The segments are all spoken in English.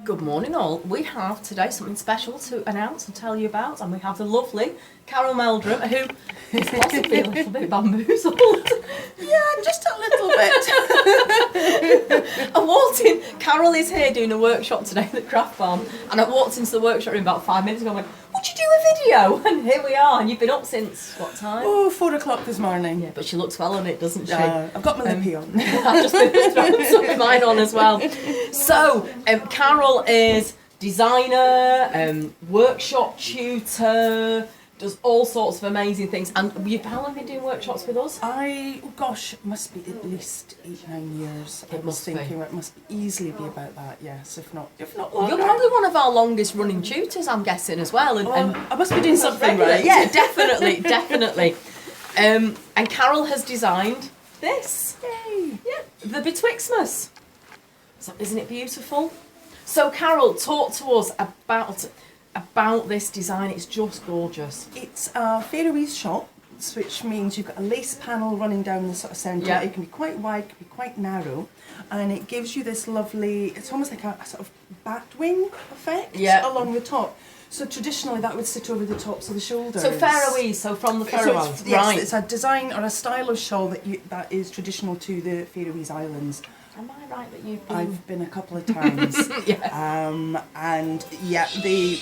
Good morning all. We have today something special to announce and tell you about, and we have the lovely Carol Meldrum, who is possibly a little bit bamboozled. Yeah, just a little bit. I walked in, Carol is here doing a workshop today at the craft farm, and I walked into the workshop room about 5 minutes ago and went, would you do a video? And here we are, and you've been up since what time? Oh, 4 o'clock this morning. Yeah, but she looks well on it, doesn't she? I've got my lippy on. I've just been throwing some of mine on as well. So, Carol is designer, workshop tutor, does all sorts of amazing things. And how long have you been doing workshops with us? Gosh, it must be at least 8-9 years. I was thinking it must easily be about that, yes, if not longer. You're probably one of our longest running tutors, I'm guessing, as well. And I must be doing something right. Yeah, definitely, definitely. And Carol has designed this. Yay! Yeah, the Betwixtmas. So, isn't it beautiful? So, Carol, talk to us about this design. It's just gorgeous. It's a Faroese shawl, which means you've got a lace panel running down the sort of centre. Yeah. It can be quite wide, it can be quite narrow, and it gives you this lovely, it's almost like a sort of bat wing effect along the top. So traditionally that would sit over the tops of the shoulders. So Faroese, so from the Faroes, so yes, right. It's a design or a style of shawl that is traditional to the Faroese Islands. Am I right that you've been... I've been a couple of times. Yeah. And yeah, the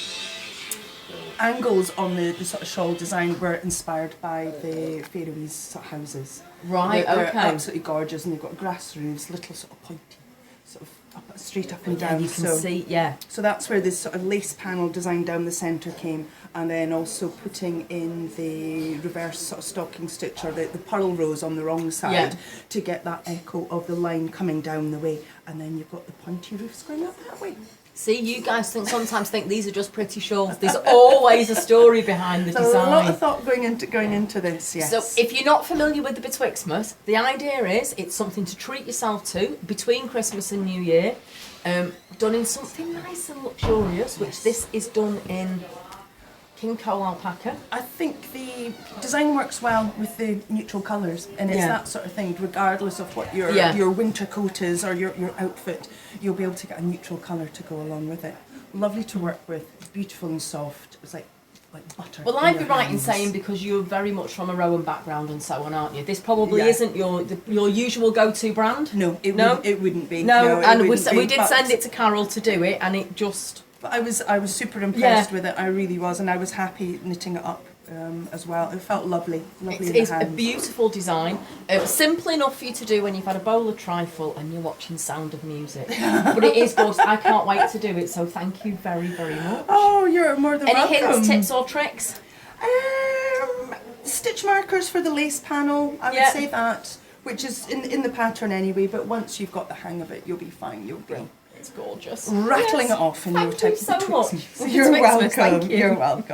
angles on the sort of shawl design were inspired by the Faroese sort of houses. Right, They're okay. absolutely gorgeous, and they've got grass roofs, little sort of pointy, sort of straight up and down. You can see, yeah. So that's where this sort of lace panel design down the centre came, and then also putting in the reverse sort of stocking stitch or the purl rows on the wrong side to get that echo of the line coming down the way, and then you've got the pointy roofs going up that way. See, you guys sometimes think these are just pretty shawls. There's always a story behind the design. A lot of thought going into this, yes. So if you're not familiar with the Betwixtmas, the idea is it's something to treat yourself to between Christmas and New Year, done in something nice and luxurious, which this is done in King Cole alpaca. I think the design works well with the neutral colours, and it's that sort of thing, regardless of what your winter coat is or your outfit, you'll be able to get a neutral colour to go along with it. Lovely to work with, beautiful and soft. It's like butter. Well, I'd be right in saying, because you're very much from a Rowan background and so on, aren't you? This probably isn't your usual go-to brand. No, it wouldn't be. No, and we did send it to Carol to do it, and it just... But I was super impressed with it. I really was, and I was happy knitting it up as well. It felt lovely in the hands. It's a beautiful design. Simple enough for you to do when you've had a bowl of trifle and you're watching Sound of Music. But it is gorgeous. I can't wait to do it. So thank you very, very much. Oh, you're more than welcome. Any hints, tips, or tricks? Stitch markers for the lace panel. I would say that, which is in the pattern anyway. But once you've got the hang of it, you'll be fine. You'll be. It's gorgeous. Rattling it off in no time. Thank you so much. You're welcome. Thank you. You're welcome.